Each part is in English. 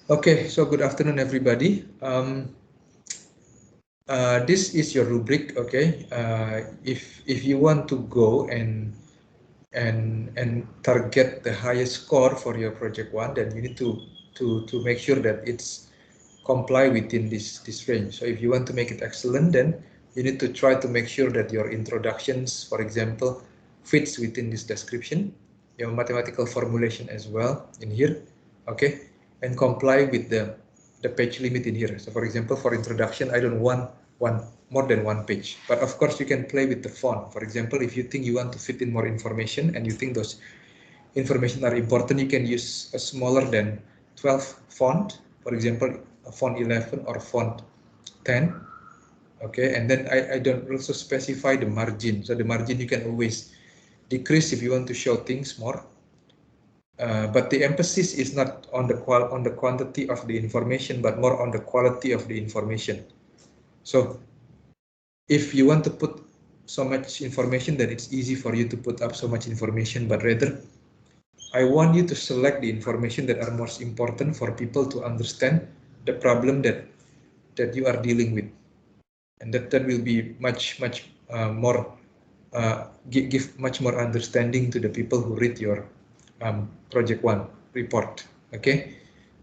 Okay, so good afternoon, everybody. This is your rubric. Okay, if you want to go and target the highest score for your project one, then you need to make sure that it's comply within this range. So if you want to make it excellent, then you need to try to make sure that your introductions, for example, fits within this description, your mathematical formulation as well in here, okay, and comply with the page limit in here. So for example, for introduction, I don't want more than one page, but of course you can play with the font. For example, if you think you want to fit in more information and you think those information are important, you can use a smaller than 12 font, for example, a font 11 or font 10. Okay, and then I don't also specify the margin. So the margin you can always decrease if you want to show things more. But the emphasis is not on the quantity of the information, but more on the quality of the information. So if you want to put so much information, that it's easy for you to put up so much information, but rather I want you to select the information that are most important for people to understand the problem that you are dealing with, and that will be much more give much more understanding to the people who read your project one report. Okay,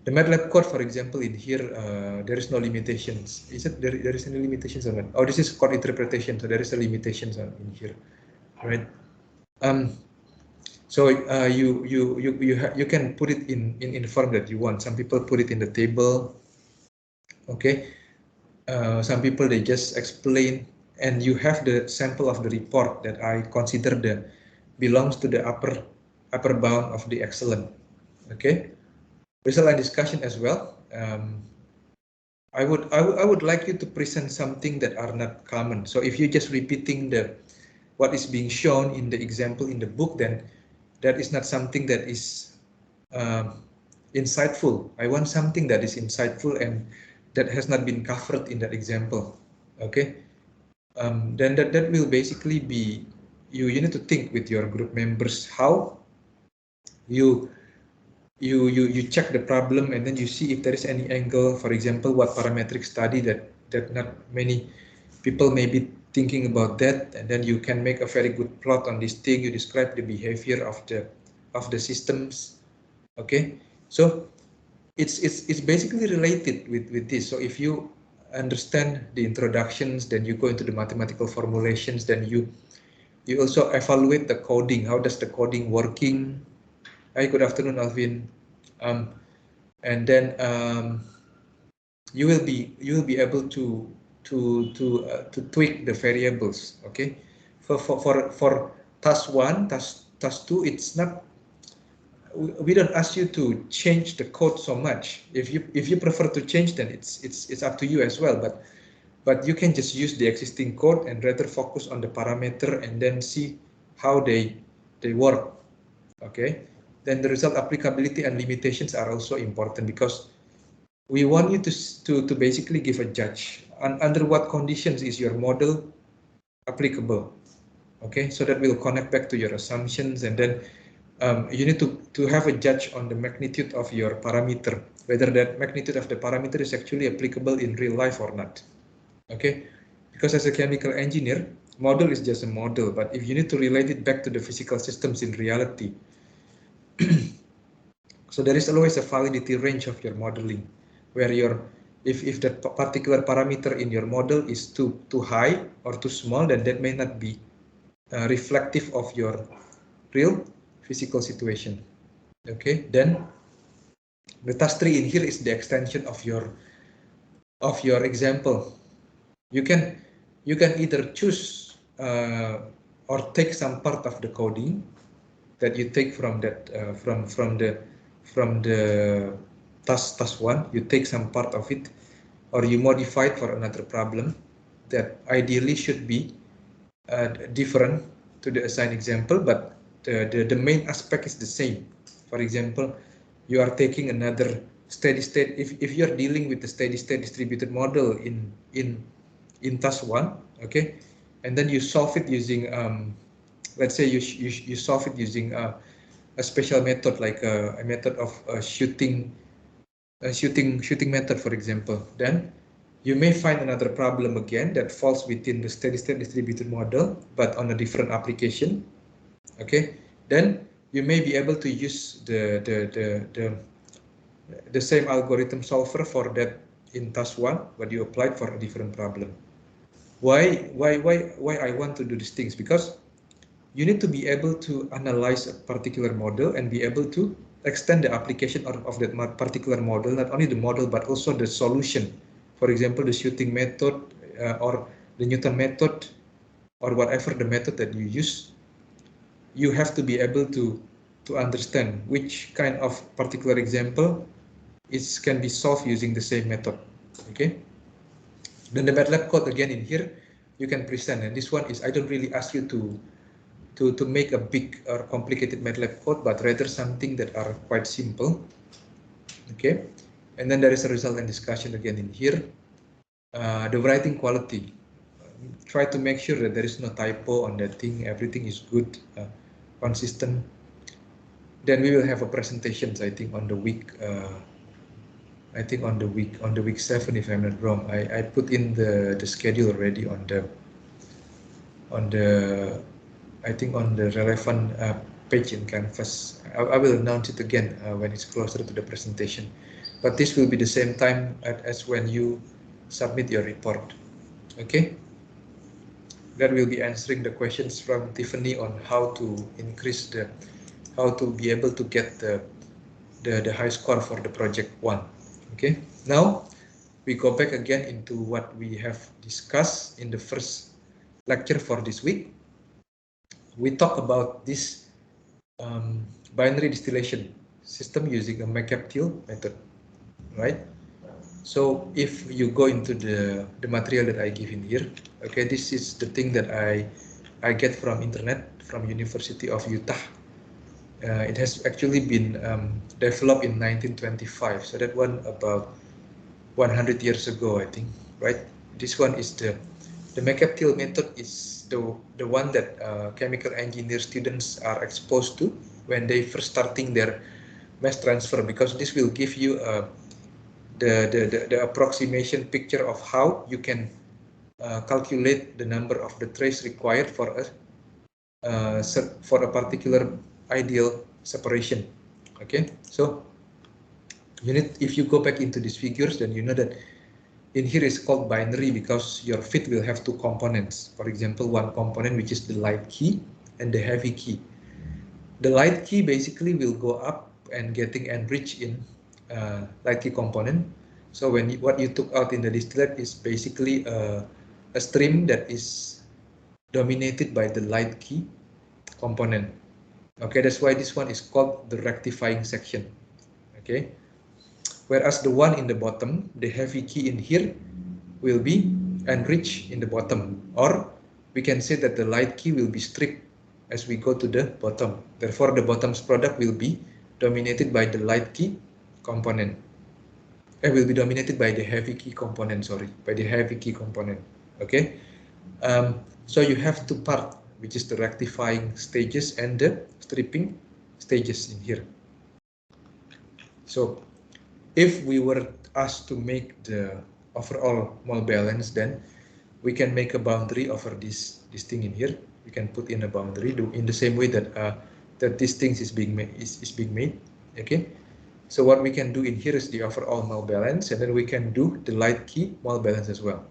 the MATLAB code, for example, in here there is no limitations. Is it there is any limitations on it? Oh, this is code interpretation, so there is a limitations on in here, right? So you can put it in form that you want. Some people put it in the table, okay. Some people they just explain, and you have the sample of the report that I consider the belongs to the upper bound of the excellent. Okay, result and discussion as well. I would like you to present something that are not common. So if you're just repeating what is being shown in the example in the book, then that is not something that is insightful. I want something that is insightful and that has not been covered in that example. Okay, then that will basically be you need to think with your group members how you check the problem, and then you see if there is any angle. For example, what parametric study that not many people may be thinking about that, and then you can make a very good plot on this thing. You describe the behavior of the systems. Okay, so it's basically related with this. So if you understand the introductions, then you go into the mathematical formulations, then you also evaluate the coding. How does the coding working? Hi, good afternoon, Alvin. And then you will be able to tweak the variables. Okay, for task 1, task 2, it's not, we don't ask you to change the code so much. If you prefer to change, then it's up to you as well, but you can just use the existing code and rather focus on the parameter and then see how they work. Okay, then the result applicability and limitations are also important, because we want you to basically give a judge on under what conditions is your model applicable. Okay, so that will connect back to your assumptions, and then you need to have a judge on the magnitude of your parameter, whether that magnitude of the parameter is actually applicable in real life or not. Okay, because as a chemical engineer, model is just a model, but if you need to relate it back to the physical systems in reality, so there is always a validity range of your modeling, where if the particular parameter in your model is too high or too small, then that may not be reflective of your real physical situation. Okay, then the task 3 in here is the extension of your example. You can either choose or take some part of the coding that you take from that from the task 1. You take some part of it, or you modify it for another problem that ideally should be different to the assigned example, but the main aspect is the same. For example, you are taking another steady state. If you're dealing with the steady state distributed model in task 1, okay, and then you solve it using let's say you solve it using a special method, like a method of shooting shooting method, for example. Then you may find another problem again that falls within the steady-state distributed model, but on a different application. Okay, then you may be able to use the same algorithm solver for that in task 1, but you applied for a different problem. Why I want to do these things? Because you need to be able to analyze a particular model and be able to extend the application of that particular model, not only the model, but also the solution. For example, the shooting method or the Newton method or whatever the method that you use, you have to be able to understand which kind of particular example can be solved using the same method. Okay. Then the MATLAB code again in here, you can present. And this one is, I don't really ask you to make a big or complicated MATLAB code, but rather something that are quite simple. Okay. And then there is a result and discussion again in here. The writing quality. Try to make sure that there is no typo on that thing. Everything is good, consistent. Then we will have a presentations, I think, on the week. I think on the week 7, if I'm not wrong. I put in the schedule already on the I think on the relevant page in Canvas. I will announce it again when it's closer to the presentation. But this will be the same time as when you submit your report. Okay. That will be answering the questions from Tiffany on how to increase how to be able to get the high score for the project 1. Okay, now we go back again into what we have discussed in the first lecture for this week. We talk about this binary distillation system using a McCabe-Thiele method, right? So if you go into the material that I give in here, okay, this is the thing that I get from internet, from University of Utah. It has actually been developed in 1925, so that one about 100 years ago, I think, right? This one is the McCabe-Thiele method is the one that chemical engineer students are exposed to when they first starting their mass transfer, because this will give you the approximation picture of how you can calculate the number of the trace required for a particular ideal separation. Okay, so if you go back into these figures, then you know that in here is called binary because your fit will have 2 components. For example, one component which is the light key and the heavy key. The light key basically will go up and getting enriched in light key component. So what you took out in the distillate is basically a stream that is dominated by the light key component. Okay, that's why this one is called the rectifying section. Okay, whereas the one in the bottom, the heavy key in here, will be enriched in the bottom, or we can say that the light key will be stripped as we go to the bottom. Therefore, the bottom's product will be dominated by the light key component. It will be dominated by the heavy key component, sorry, by the heavy key component. Okay, so you have 2 parts, which is the rectifying stages and the stripping stages in here. So if we were asked to make the overall mole balance, then we can make a boundary over this thing in here. We can put in a boundary in the same way that that this thing is being made. Okay, so what we can do in here is the overall mole balance, and then we can do the light key mole balance as well.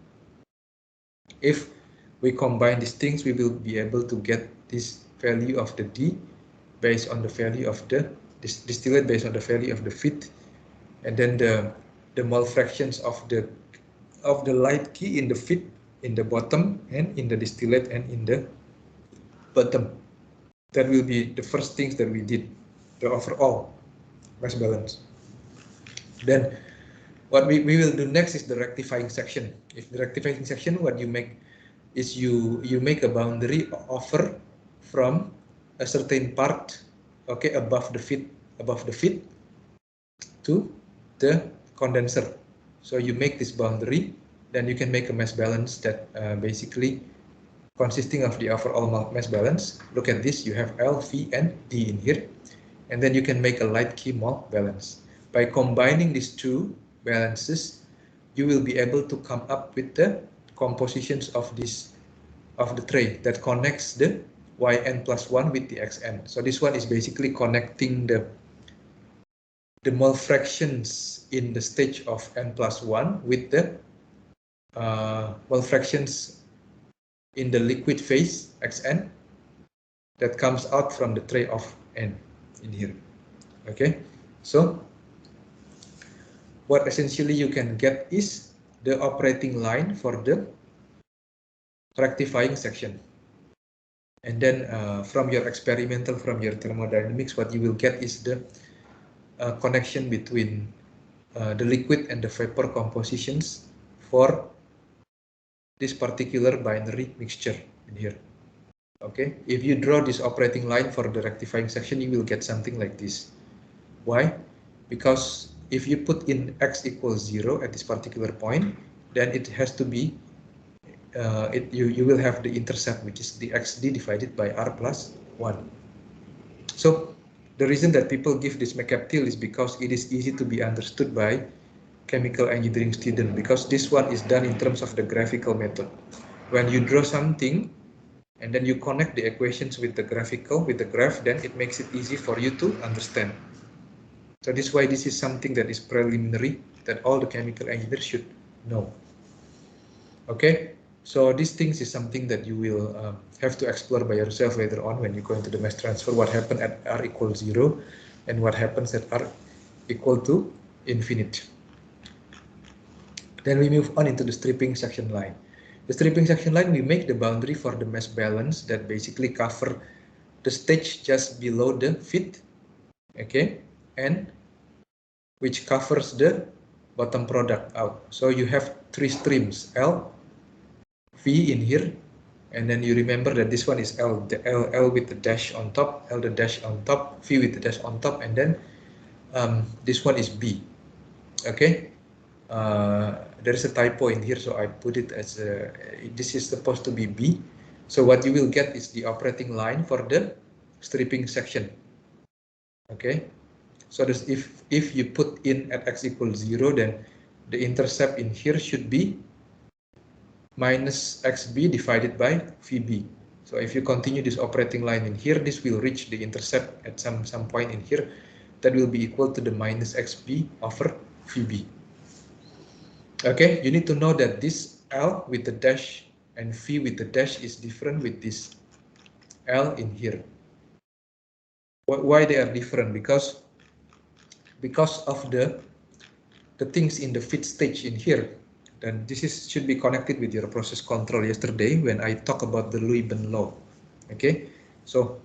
If we combine these things, we will be able to get this value of the D based on the value of the distillate based on the value of the fit, and then the mole fractions of the light key in the fit in the bottom and in the distillate and in the bottom. That will be the first things that we did, the overall mass balance. Then what we will do next is the rectifying section. If the rectifying section, what you make is you make a boundary over from a certain part, okay, above the fit to the condenser. So you make this boundary, then you can make a mass balance that basically consisting of the overall mass balance. Look at this, you have L, V, and D in here, and then you can make a light key mole balance. by combining these two balances, you will be able to come up with the compositions of the tray that connects the yn+1 with the xn. So this one is basically connecting the mole fractions in the stage of n+1 with the mole fractions in the liquid phase xn that comes out from the tray of n in here. Okay, so what essentially you can get is the operating line for the rectifying section. And then from your experimental, from your thermodynamics, what you will get is the connection between the liquid and the vapor compositions for this particular binary mixture in here. Okay, if you draw this operating line for the rectifying section, you will get something like this. Why? Because if you put in x equals 0 at this particular point, then it has to be, you will have the intercept, which is the xd divided by r plus 1. So the reason that people give this MECAPTIL is because it is easy to be understood by chemical engineering student, because this one is done in terms of the graphical method. When you draw something and then you connect the equations with the graphical, with the graph, then it makes it easy for you to understand. So this is why this is something that is preliminary, that all the chemical engineers should know. Okay, so these things is something that you will have to explore by yourself later on when you go into the mass transfer, what happened at r equals 0 and what happens at r equal to infinite. Then we move on into the stripping section line. The stripping section line, we make the boundary for the mass balance that basically cover the stage just below the feed, okay, and which covers the bottom product out. So you have three streams, L, V in here, and then you remember that this one is L, the L with the dash on top, L the dash on top, V with the dash on top, and then this one is B, okay. There is a typo in here, so I put it as this is supposed to be B. So what you will get is the operating line for the stripping section. Okay, so this, if you put in at x equals 0, then the intercept in here should be minus xb divided by vb. So if you continue this operating line in here, this will reach the intercept at some point in here. That will be equal to the minus xb over vb. Okay, you need to know that this L with the dash and V with the dash is different with this L in here. Why they are different? Because of the things in the feed stage in here. And this should be connected with your process control yesterday when I talk about the Luyben law. Okay, so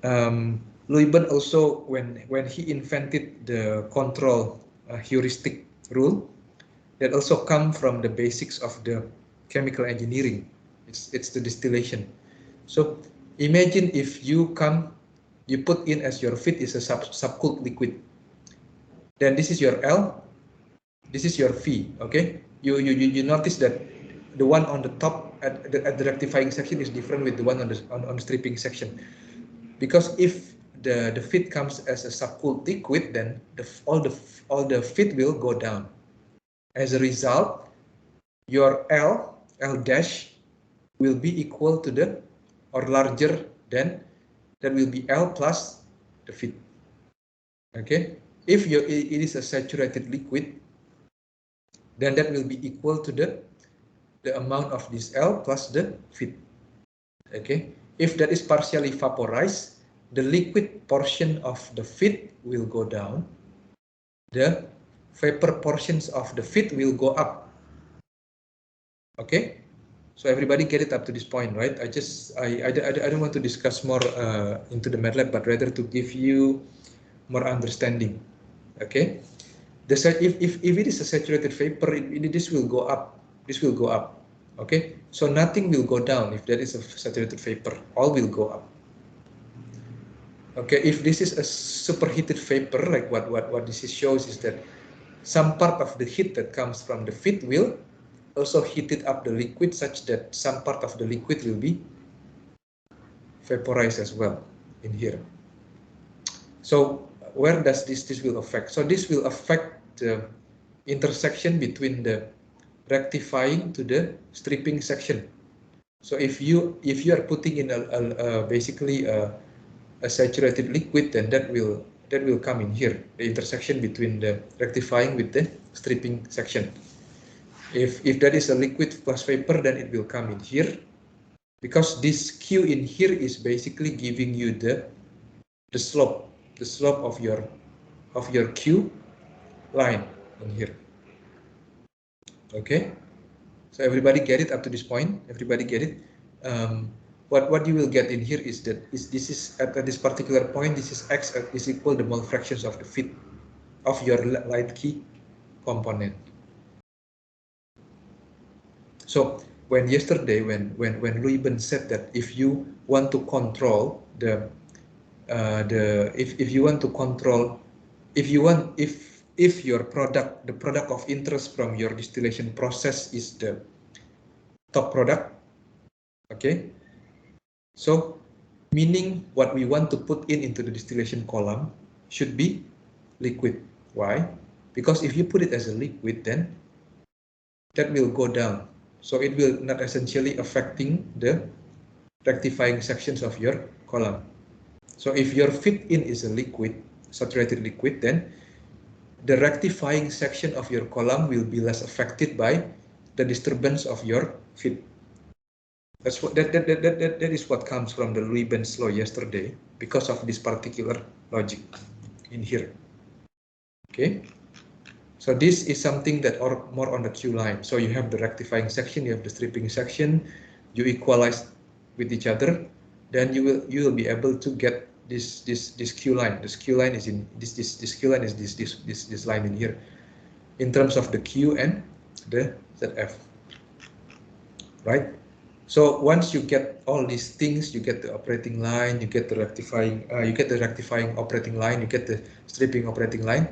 Luyben also, when he invented the control heuristic rule, that also come from the basics of the chemical engineering. It's the distillation. So imagine if you put in as your feed is a subcooled liquid. Then this is your L, this is your V. Okay, you notice that the one on the top at the rectifying section is different with the one on the stripping section, because if the feed comes as a subcooled liquid, then all the feed will go down. As a result, your L dash will be equal to the, or larger than, that will be L plus the feed. Okay, if it is a saturated liquid, then that will be equal to the amount of this L plus the feed. Okay, if that is partially vaporized, the liquid portion of the feed will go down, the vapor portions of the feed will go up. Okay, so everybody get it up to this point, right? I don't want to discuss more into the MATLAB, but rather to give you more understanding. Okay, if it is a saturated vapor, this will go up. This will go up. Okay, so nothing will go down if that is a saturated vapor. All will go up. Okay, if this is a superheated vapor, like what this shows is that some part of the heat that comes from the feed will also heated up the liquid such that some part of the liquid will be vaporized as well in here. So where does this will affect? So this will affect the intersection between the rectifying to the stripping section. So if you are putting in basically a saturated liquid, then that will come in here, the intersection between the rectifying with the stripping section. If that is a liquid plus vapor, then it will come in here, because this Q in here is basically giving you the slope of your Q line in here. Okay, so everybody get it up to this point? Everybody get it? What you will get in here is that this is at this particular point, this is X is equal the mole fractions of the fit of your light key component. So when yesterday, when Luyben said that if you want to control if your product, the product of interest from your distillation process is the top product, okay, so meaning what we want to put into the distillation column should be liquid. Why? Because if you put it as a liquid, then that will go down, so it will not essentially affecting the rectifying sections of your column. So if your fit in is a liquid, saturated liquid, then the rectifying section of your column will be less affected by the disturbance of your fit. That's what that is what comes from the Luyben's law yesterday, because of this particular logic in here. Okay, so this is something that are more on the Q line. So you have the rectifying section, you have the stripping section, you equalize with each other, then you will be able to get this Q line. This Q line is in this Q line is this line in here, in terms of the Q and the ZF, right? So once you get all these things, you get the operating line, you get the rectifying, operating line, you get the stripping operating line.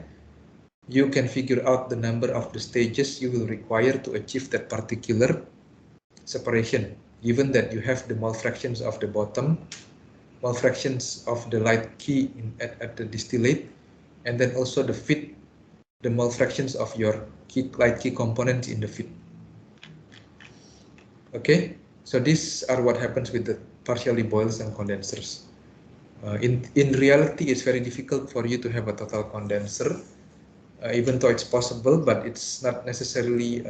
You can figure out the number of the stages you will require to achieve that particular separation, given that you have the mole fractions of the bottom, mole fractions of the light key at the distillate, and then also the fit, the mole fractions of your light key components in the fit. Okay, so these are what happens with the partially boils and condensers. In reality, it's very difficult for you to have a total condenser, even though it's possible, but it's not necessarily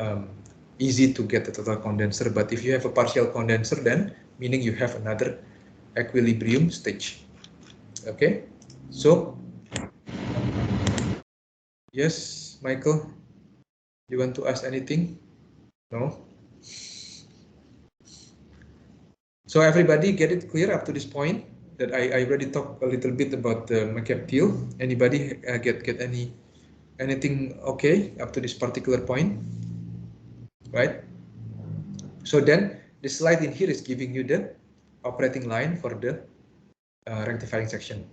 easy to get a total condenser. But if you have a partial condenser, then meaning you have another equilibrium stage. Okay, so yes, Michael, you want to ask anything? No? So everybody get it clear up to this point that I already talked a little bit about the mercaptile. Anybody get anything okay up to this particular point, right? So then the slide in here is giving you the operating line for the rectifying section.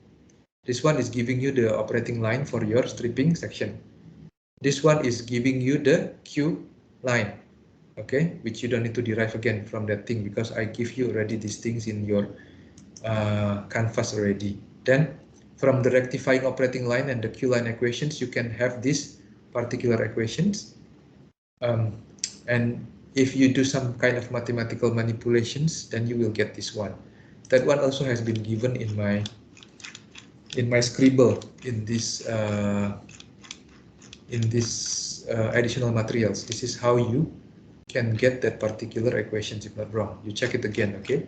This one is giving you the operating line for your stripping section. This one is giving you the Q line, okay, which you don't need to derive again from that thing, because I give you already these things in your canvas already. Then from the rectifying operating line and the Q line equations, you can have these particular equations. And if you do some kind of mathematical manipulations, then you will get this one. That one also has been given in my scribble in this additional materials. This is how you can get that particular equations, if not wrong. You check it again, okay?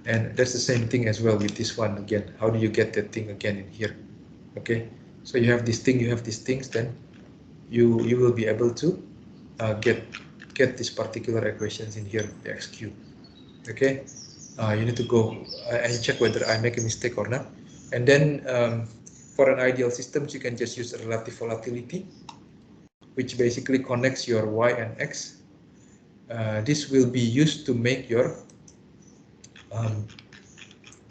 And that's the same thing as well with this one again. How do you get that thing again in here? Okay, so you have this thing, you have these things, then you will be able to get these particular equations in here, the XQ. Okay, you need to go and check whether I make a mistake or not. And then for an ideal system, you can just use a relative volatility, which basically connects your Y and X. This will be used to make your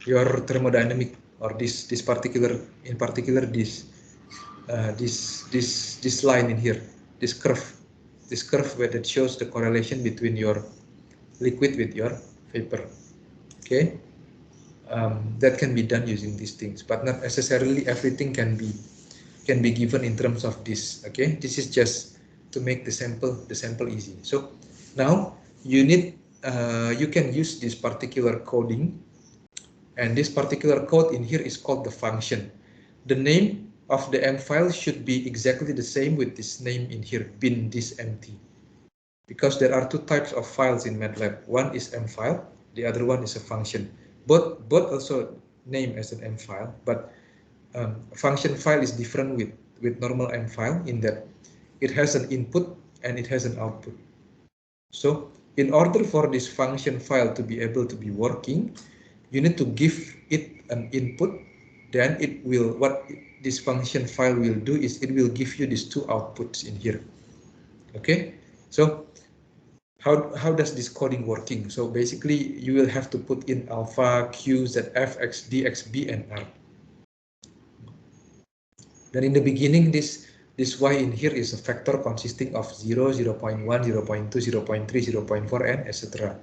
thermodynamic, or this particular, in particular this line in here, this curve where it shows the correlation between your liquid with your vapor. Okay, that can be done using these things, but not necessarily everything can be given in terms of this. Okay, this is just to make the sample easy. So now you can use this particular coding, and this particular code in here is called the function. The name of the M file should be exactly the same with this name in here, bin this empty, because there are two types of files in MATLAB. One is M file, the other one is a function. Both also named as an M file, but function file is different with normal M file in that it has an input and it has an output. So in order for this function file to be able to be working, you need to give it an input. Then it will, what this function file will do is it will give you these two outputs in here. Okay, so how does this coding working? So basically you will have to put in alpha, q, zf, xd, xb, and r. Then in the beginning, this y in here is a vector consisting of 0, 0.1, 0.2, 0.3, 0.4, and etc.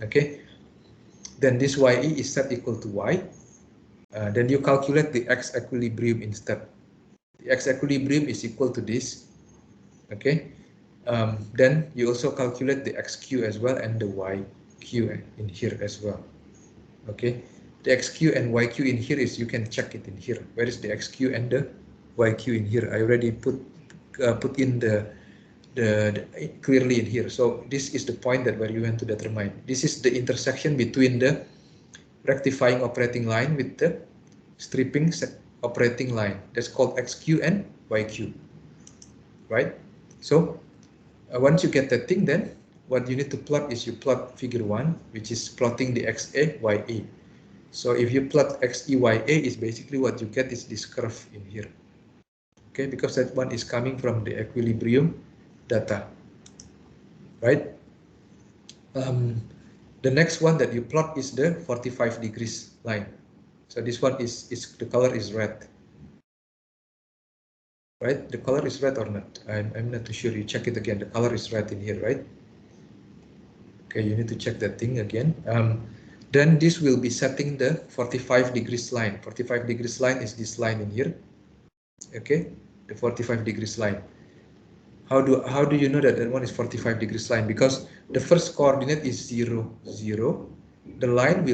Okay. Then this ye is set equal to y. Then you calculate the x equilibrium instead. The x equilibrium is equal to this. Okay. Then you also calculate the xq as well and the yq in here as well. Okay. The xq and yq in here is, you can check it in here. Where is the xq and the yq in here? I already put in the clearly in here. So this is the point that where you want to determine. This is the intersection between the rectifying operating line with the stripping operating line. That's called xq and yq, right? So once you get that thing, then what you need to plot is you plot figure 1, which is plotting the xa, ya. So if you plot xe, ya is basically what you get is this curve in here. Okay, because that one is coming from the equilibrium data, right? The next one that you plot is the 45 degrees line. So this one is the color is red, right? The color is red or not? I'm not too sure. You check it again. The color is red in here, right? Okay, you need to check that thing again. Then this will be setting the 45 degrees line. 45 degrees line is this line in here. Okay, the 45 degrees line. How do you know that that one is 45 degrees line? Because the first coordinate is 0, 0. The line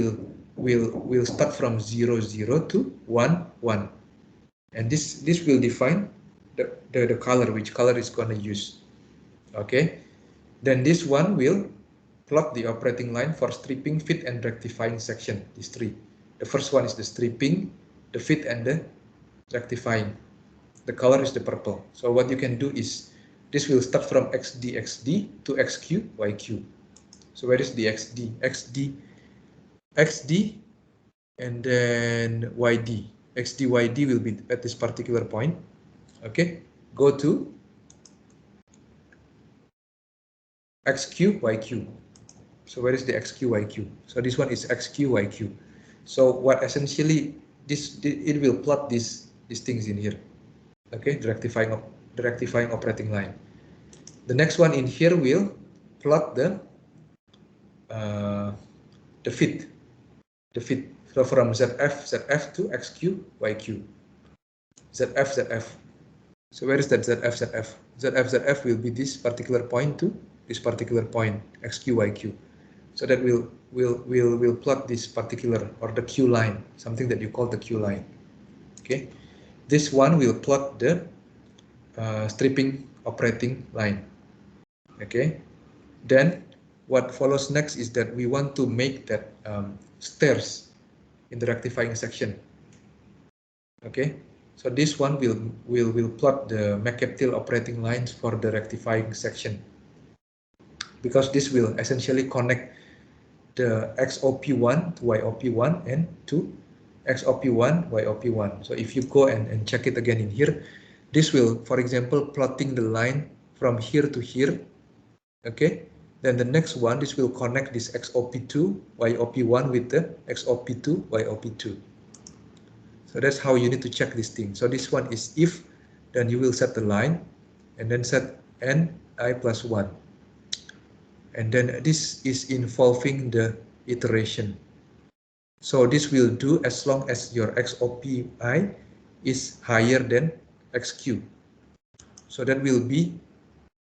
will start from 0, 0 to 1, 1. And this will define the color, which color is going to use. Okay, then this one will plot the operating line for stripping, fit, and rectifying section. These three. The first one is the stripping, the fit, and the rectifying. The color is the purple. So what you can do is this will start from xd, xd to xq, yq. So where is the xd? xd, and then yd. xd, yd will be at this particular point. Okay, go to xq, yq. So where is the xq, yq? So this one is xq, yq. So what essentially it will plot these things in here. Okay, the rectifying operating line. The next one in here will plot the fit. So from zf to xq, yq. zf. So where is that zf? zf will be this particular point to this particular point, xq, yq. So that will plot this particular, or the q line, something that you call the q line. Okay, this one will plot the stripping operating line. Okay, then what follows next is that we want to make that stairs in the rectifying section. Okay, so this one will plot the Mercaptil operating lines for the rectifying section, because this will essentially connect the XOP1 to YOP1 and to XOP1, YOP1. So if you go and check it again in here, this will, for example, plotting the line from here to here. Okay, then the next one, this will connect this XOP2, YOP1 with the XOP2, YOP2. So that's how you need to check this thing. So this one is if, then you will set the line and then set ni plus 1. And then this is involving the iteration. So this will do as long as your XOPI is higher than XQ. So that will be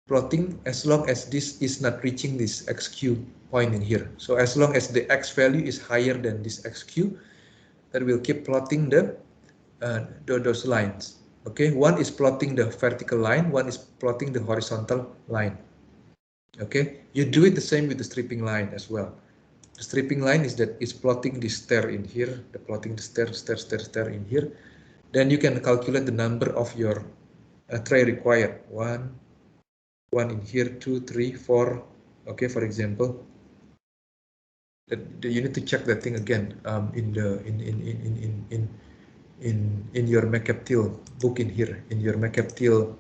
plotting as long as this is not reaching this XQ point in here. So as long as the X value is higher than this XQ, that will keep plotting those lines. Okay, one is plotting the vertical line, one is plotting the horizontal line. Okay, you do it the same with the stripping line as well. The stripping line is plotting the stair in here, plotting the stair in here. Then you can calculate the number of your tray required. One in here, 2, 3, 4. Okay, for example, you need to check that thing again in your McCaptil book in here, in your McCaptil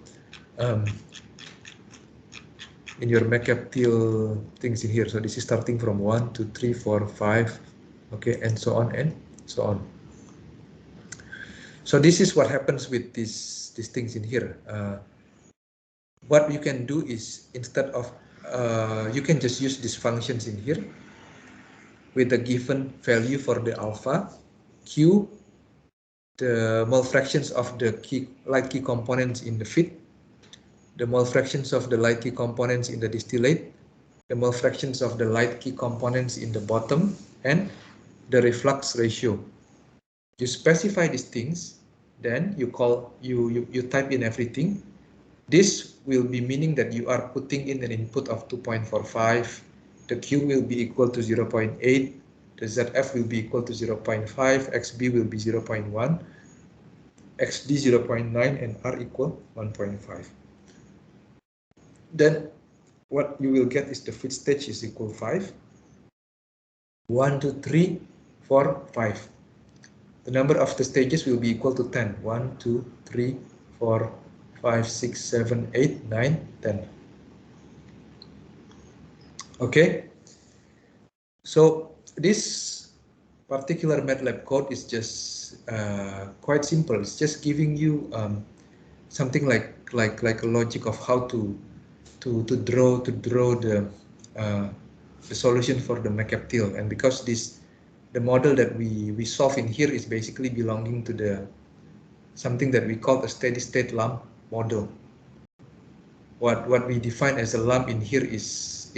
things in here. So this is starting from 1, 2, 3, 4, 5, okay, and so on and so on. So this is what happens with these things in here. What you can do is, instead of you can just use these functions in here with the given value for the alpha, Q, the mole fractions of the light key components in the feed, the mole fractions of the light key components in the distillate, the mole fractions of the light key components in the bottom, and the reflux ratio. You specify these things, then you type in everything. This will be meaning that you are putting in an input of 2.45. The Q will be equal to 0.8. The ZF will be equal to 0.5. XB will be 0.1. XD 0.9 and R equal 1.5. Then what you will get is the feed stage is equal 5. 1, 2, 3, 4, 5. The number of the stages will be equal to 10. 1, 2, 3, 4, 5, 6, 7, 8, 9, 10. Okay. So this particular MATLAB code is just quite simple. It's just giving you something like a logic of how to draw the solution for the McCaptil. And because the model that we solve in here is basically belonging to the something that we call a steady state lump model. What we define as a lump in here is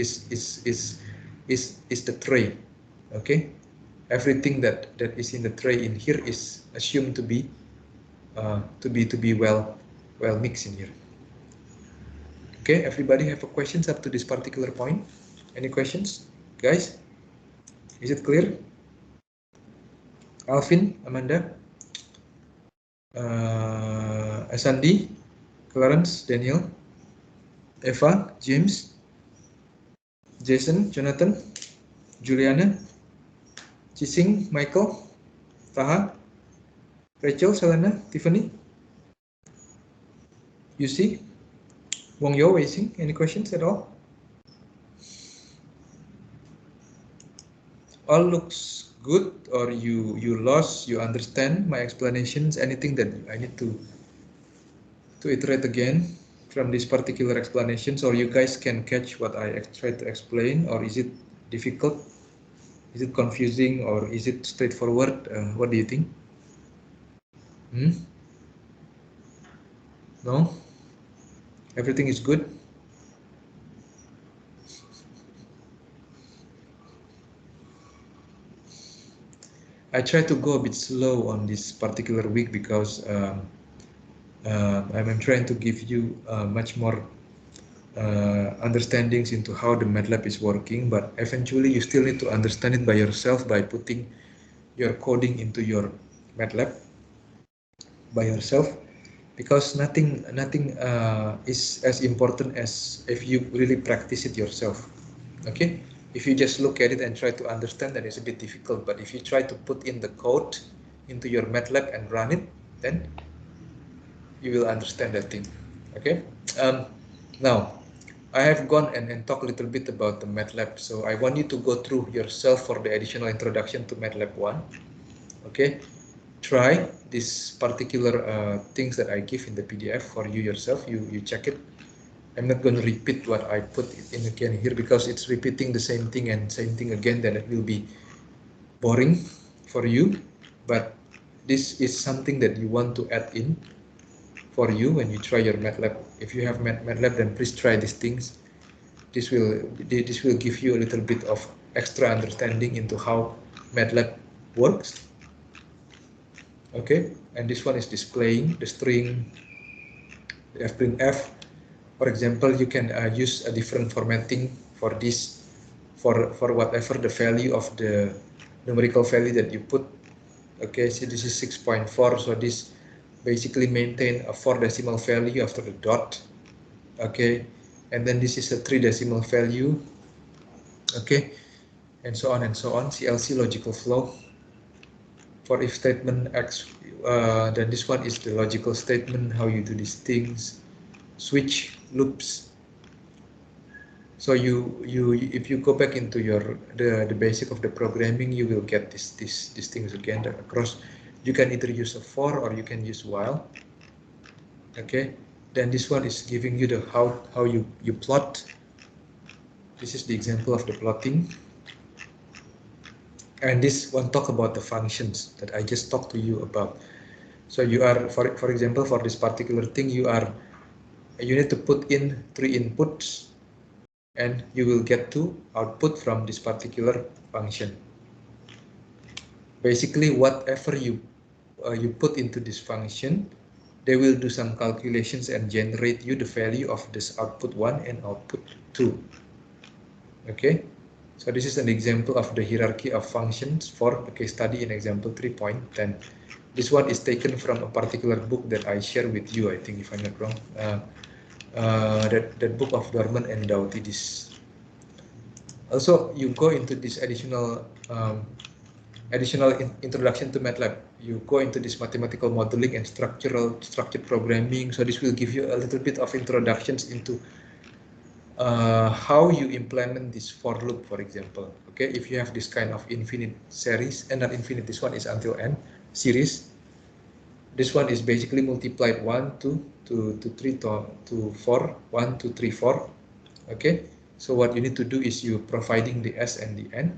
the tray. Okay, everything that is in the tray in here is assumed to be well mixed in here. Okay, everybody have a questions up to this particular point? Any questions, guys? Is it clear? Alvin, Amanda, Asandi, Clarence, Daniel, Eva, James, Jason, Jonathan, Juliana, Chising, Michael, Taha, Rachel, Selena, Tiffany, Yusi, Wong Yo, Weising. Any questions at all? All looks good, or you lost, you understand my explanations? Anything that I need to iterate again from this particular explanations, or you guys can catch what I try to explain, or is it difficult? Is it confusing, or is it straightforward? What do you think? No? Everything is good? I try to go a bit slow on this particular week because I'm trying to give you much more understandings into how the MATLAB is working, but eventually you still need to understand it by yourself by putting your coding into your MATLAB by yourself, because nothing is as important as if you really practice it yourself. Okay, if you just look at it and try to understand, then it's a bit difficult, but if you try to put in the code into your MATLAB and run it, then you will understand that thing. Okay, now I have gone and talked a little bit about the MATLAB, so I want you to go through yourself for the additional introduction to MATLAB 1. Okay, try this particular things that I give in the PDF for you yourself. You check it. I'm not going to repeat what I put in again here, because it's repeating the same thing and same thing again, then it will be boring for you, but this is something that you want to add in for you when you try your MATLAB. If you have MATLAB, then please try these things. This will give you a little bit of extra understanding into how MATLAB works. Okay, and this one is displaying the string fprintf. For example, you can use a different formatting for this, for whatever the value of the numerical value that you put. Okay, so this is 6.4, so this basically maintain a 4 decimal value after the dot. Okay, and then this is a 3 decimal value. Okay, and so on and so on. CLC logical flow. For if statement X, then this one is the logical statement, how you do these things. Switch loops. So if you go back into the basic of the programming, you will get these things again across. You can either use a for or you can use while. Okay, then this one is giving you the how you plot. This is the example of the plotting. And this one talk about the functions that I just talked to you about. So you are, for example, for this particular thing, you need to put in 3 inputs, and you will get 2 output from this particular function. Basically, whatever you put into this function, they will do some calculations and generate you the value of this output 1 and output 2. Okay, so this is an example of the hierarchy of functions for the case study in example 3.10. This one is taken from a particular book that I share with you, I think, if I'm not wrong. That book of Dorman and Dautidis. Also, you go into this additional introduction to MATLAB. You go into this mathematical modeling and structured programming. So this will give you a little bit of introductions into how you implement this for loop, for example. Okay, if you have this kind of infinite series, and not infinite, this one is until n series. This one is basically multiplied 1, 2, 3, 4, 1, 2, 3, 4. Okay, so what you need to do is you providing the s and the n.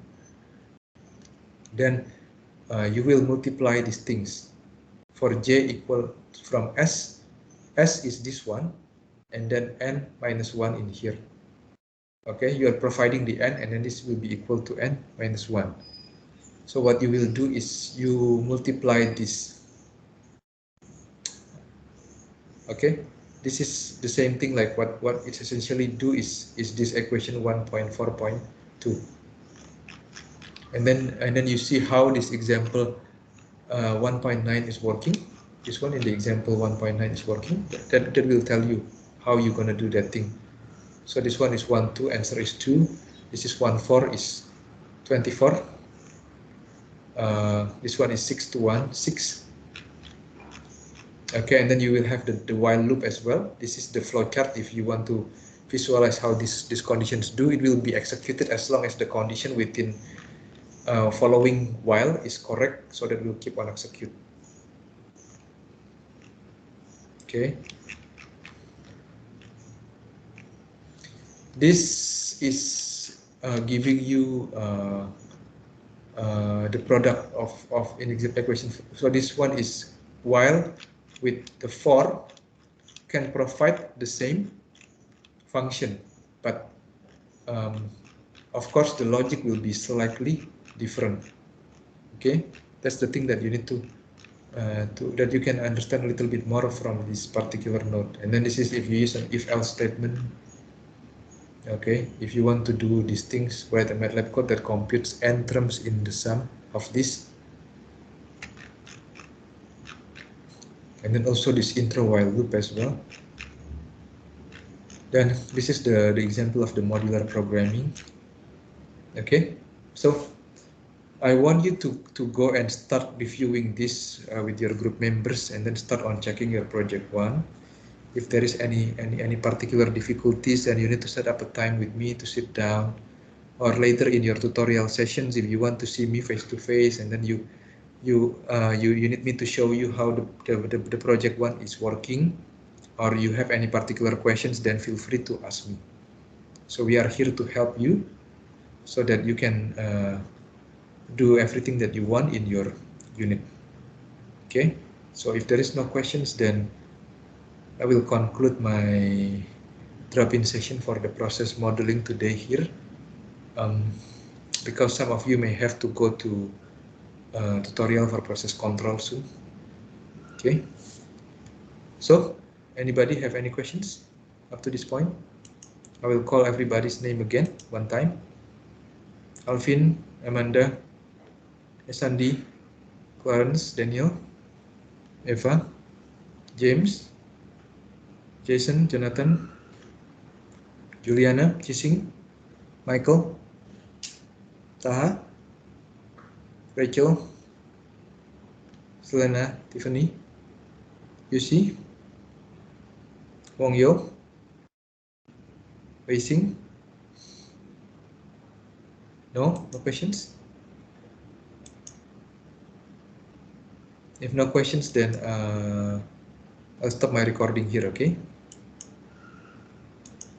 Then you will multiply these things. For j equal from s is this one, and then n minus 1 in here. Okay, you are providing the n, and then this will be equal to n minus 1. So what you will do is you multiply this. Okay, this is the same thing like what it essentially do is this equation 1.4.2. And then you see how this example 1.9 is working. This one in the example 1.9 is working. That will tell you how you're gonna do that thing. So this one is 1, 2, answer is 2. This is 1, 4 is 24. This one is 6 to 1, 6. Okay, and then you will have the while loop as well. This is the flow chart. If you want to visualize how these conditions do, it will be executed as long as the condition within following while is correct, so that will keep on execute. Okay. This is giving you the product of an equation. So this one is while with the for can provide the same function, but of course the logic will be slightly different. Okay, that's the thing that you need to that you can understand a little bit more from this particular node. And then this is if you use an if-else statement. Okay, if you want to do these things, write a MATLAB code that computes n terms in the sum of this. And then also this intro while loop as well. Then this is the example of the modular programming. Okay, so I want you to go and start reviewing this with your group members, and then start on checking your project 1. If there is any particular difficulties, then you need to set up a time with me to sit down, or later in your tutorial sessions, if you want to see me face to face, and then you need me to show you how the project 1 is working, or you have any particular questions, then feel free to ask me. So we are here to help you, so that you can do everything that you want in your unit. Okay, so if there is no questions, then I will conclude my drop-in session for the process modeling today here, because some of you may have to go to tutorial for process control soon. Okay, so anybody have any questions up to this point? I will call everybody's name again one time. Alvin, Amanda, Esandi, Clarence, Daniel, Eva, James, Jason, Jonathan, Juliana, Chising, Michael, Taha, Rachel, Selena, Tiffany, Yusi, Wong Yo, Wei Sing. No questions? If no questions, then I'll stop my recording here, okay?